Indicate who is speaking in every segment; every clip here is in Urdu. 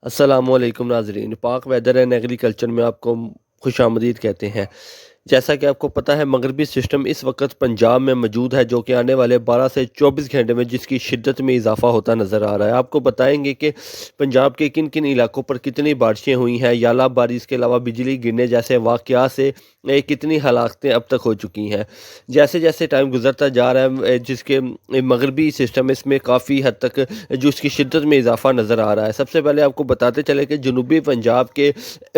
Speaker 1: السلام علیکم ناظرین، پاک ویدر اینڈ ایگریکلچر میں آپ کو خوش آمدید کہتے ہیں۔ جیسا کہ آپ کو پتہ ہے، مغربی سسٹم اس وقت پنجاب میں موجود ہے، جو کہ آنے والے 12 سے 24 گھنٹے میں جس کی شدت میں اضافہ ہوتا نظر آ رہا ہے۔ آپ کو بتائیں گے کہ پنجاب کے کن کن علاقوں پر کتنی بارشیں ہوئی ہیں، یالہ باری، اس کے علاوہ بجلی گرنے جیسے واقعات سے کتنی ہلاکتیں اب تک ہو چکی ہیں۔ جیسے جیسے ٹائم گزرتا جا رہا ہے، جس کے مغربی سسٹم اس میں کافی حد تک جو اس کی شدت میں اضافہ نظر آ رہا ہے۔ سب سے پہلے آپ کو بتاتے چلے کہ جنوبی پنجاب کے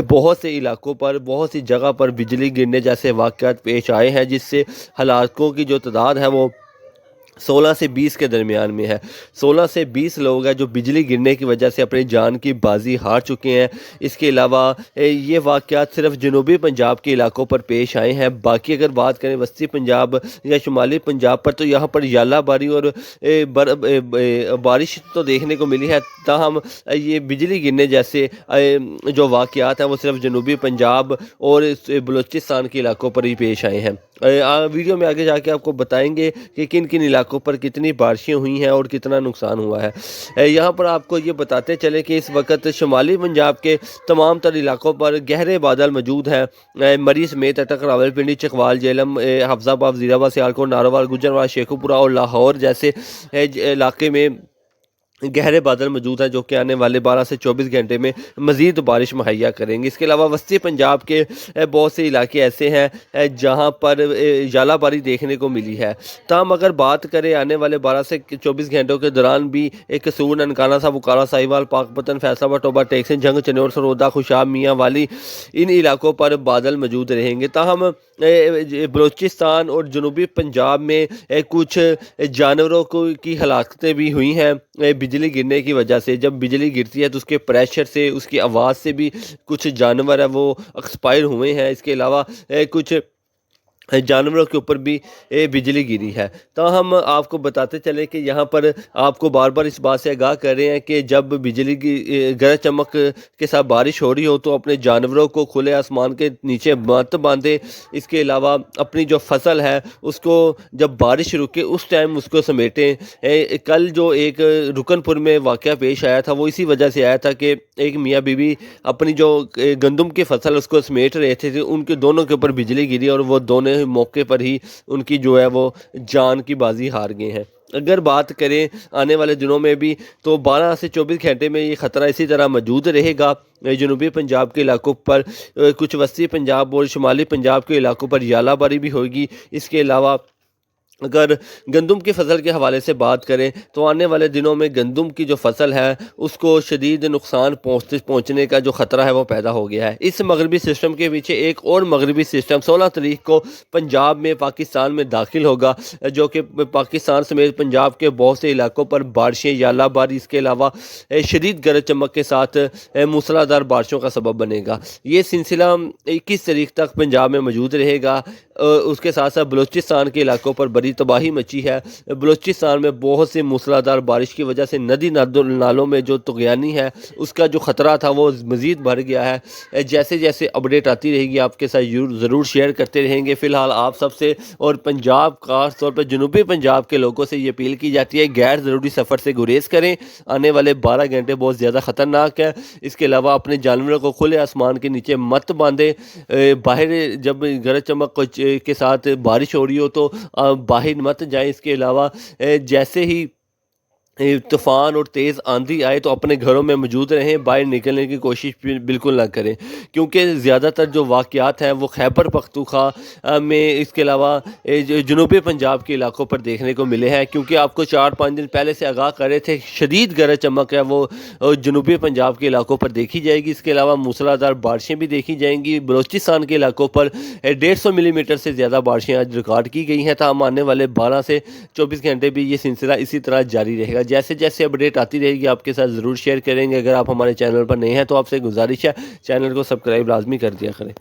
Speaker 1: بہت سے علاقوں پر، بہت سی جگہ پر بجلی گرنے جیسے واقعات پیش آئے ہیں، جس سے ہلاکتوں کی جو تعداد ہے وہ 16 سے 20 کے درمیان میں ہے۔ 16 سے 20 لوگ ہیں جو بجلی گرنے کی وجہ سے اپنی جان کی بازی ہار چکے ہیں۔ اس کے علاوہ یہ واقعات صرف جنوبی پنجاب کے علاقوں پر پیش آئے ہیں۔ باقی اگر بات کریں وسطی پنجاب یا شمالی پنجاب پر، تو یہاں پر یالہ باری اور بارش تو دیکھنے کو ملی ہے، تاہم یہ بجلی گرنے جیسے جو واقعات ہیں وہ صرف جنوبی پنجاب اور بلوچستان کے علاقوں پر ہی پیش آئے ہیں۔ ویڈیو میں آگے جا کے آپ کو بتائیں گے کہ کن کن علاقوں پر کتنی بارشیں ہوئی ہیں اور کتنا نقصان ہوا ہے۔ یہاں پر آپ کو یہ بتاتے چلے کہ اس وقت شمالی پنجاب کے تمام تر علاقوں پر گہرے بادل موجود ہیں۔ مری سمیت اٹک، راولپنڈی، چکوال، جہلم، حفظ آباد، وزیر آباد، سیالکوٹ، ناروال، گجرانوالہ، شیخوپورہ اور لاہور جیسے علاقے میں گہرے بادل موجود ہیں، جو کہ آنے والے 12 سے 24 گھنٹے میں مزید بارش مہیا کریں گے۔ اس کے علاوہ وسطی پنجاب کے بہت سے علاقے ایسے ہیں جہاں پر یالہ باری دیکھنے کو ملی ہے۔ تاہم اگر بات کریں آنے والے 12 سے 24 گھنٹوں کے دوران بھی قصور، ننکانہ صاحب، وکارہ، ساہیوال، پاک پتن، فیصل آباد، ٹوبہ ٹیکسن، جنگ، چنور، سرودہ، خوشاب، میاں والی، ان علاقوں پر بادل موجود رہیں گے۔ تاہم بلوچستان اور جنوبی پنجاب میں کچھ جانوروں کی ہلاکتیں بھی ہوئی ہیں بجلی گرنے کی وجہ سے۔ جب بجلی گرتی ہے تو اس کے پریشر سے، اس کی آواز سے بھی کچھ جانور ہیں وہ ایکسپائر ہوئے ہیں۔ اس کے علاوہ کچھ جانوروں کے اوپر بھی بجلی گری ہے۔ تاہم آپ کو بتاتے چلیں کہ یہاں پر آپ کو بار بار اس بات سے آگاہ کر رہے ہیں کہ جب بجلی کی گرج چمک کے ساتھ بارش ہو رہی ہو تو اپنے جانوروں کو کھلے آسمان کے نیچے مت باندھیں۔ اس کے علاوہ اپنی جو فصل ہے اس کو جب بارش رکے اس ٹائم اس کو سمیٹیں۔ کل جو ایک رکن پور میں واقعہ پیش آیا تھا وہ اسی وجہ سے آیا تھا کہ ایک میاں بیوی اپنی جو گندم کی فصل اس کو سمیٹ رہے تھے، ان کے دونوں کے اوپر بجلی گری اور وہ دونوں موقع پر ہی ان کی جو ہے وہ جان کی بازی ہار گئے ہیں۔ اگر بات کریں آنے والے دنوں میں بھی تو 12 سے 24 گھنٹے میں یہ خطرہ اسی طرح موجود رہے گا۔ جنوبی پنجاب کے علاقوں پر، کچھ وسطی پنجاب اور شمالی پنجاب کے علاقوں پر یالہ باری بھی ہوگی۔ اس کے علاوہ اگر گندم کی فصل کے حوالے سے بات کریں تو آنے والے دنوں میں گندم کی جو فصل ہے اس کو شدید نقصان پہنچنے کا جو خطرہ ہے وہ پیدا ہو گیا ہے۔ اس مغربی سسٹم کے پیچھے ایک اور مغربی سسٹم 16 تاریخ کو پنجاب میں، پاکستان میں داخل ہوگا، جو کہ پاکستان سمیت پنجاب کے بہت سے علاقوں پر بارشیں، یالہ باری، اس کے علاوہ شدید گرج چمک کے ساتھ موسلا دھار بارشوں کا سبب بنے گا۔ یہ سلسلہ 21 تاریخ تک پنجاب میں موجود رہے گا۔ اس کے ساتھ ساتھ بلوچستان کے علاقوں پر بڑی تباہی مچی ہے۔ بلوچستان میں بہت سی موسلا دھار بارش کی وجہ سے ندی نالوں میں جو طغیانی ہے اس کا جو خطرہ تھا وہ مزید بڑھ گیا ہے۔ جیسے جیسے اپڈیٹ آتی رہے گی آپ کے ساتھ ضرور شیئر کرتے رہیں گے۔ فی الحال آپ سب سے اور پنجاب، خاص طور پر جنوبی پنجاب کے لوگوں سے یہ اپیل کی جاتی ہے غیر ضروری سفر سے گریز کریں۔ آنے والے 12 گھنٹے بہت زیادہ خطرناک ہے۔ اس کے علاوہ اپنے جانوروں کو کھلے آسمان کے نیچے مت باندھیں۔ باہر جب گرج چمک کے ساتھ بارش ہو رہی ہو تو باہر مت جائیں۔ اس کے علاوہ جیسے ہی طوفان اور تیز آندھی آئے تو اپنے گھروں میں موجود رہیں، باہر نکلنے کی کوشش بالکل نہ کریں، کیونکہ زیادہ تر جو واقعات ہیں وہ خیبر پختونخوا میں، اس کے علاوہ جنوبی پنجاب کے علاقوں پر دیکھنے کو ملے ہیں۔ کیونکہ آپ کو 4-5 دن پہلے سے آگاہ کر رہے تھے شدید گرج چمک ہے وہ جنوبی پنجاب کے علاقوں پر دیکھی جائے گی۔ اس کے علاوہ موسلا دھار بارشیں بھی دیکھی جائیں گی۔ بلوچستان کے علاقوں پر 150 ملی میٹر سے زیادہ بارشیں آج ریکارڈ کی گئی ہیں۔ تاہم آنے والے 12 سے 24 گھنٹے بھی یہ سلسلہ اسی طرح جاری رہے گا۔ جیسے جیسے اپڈیٹ آتی رہے گی آپ کے ساتھ ضرور شیئر کریں گے۔ اگر آپ ہمارے چینل پر نئے ہیں تو آپ سے گزارش ہے چینل کو سبسکرائب لازمی کر دیا کریں۔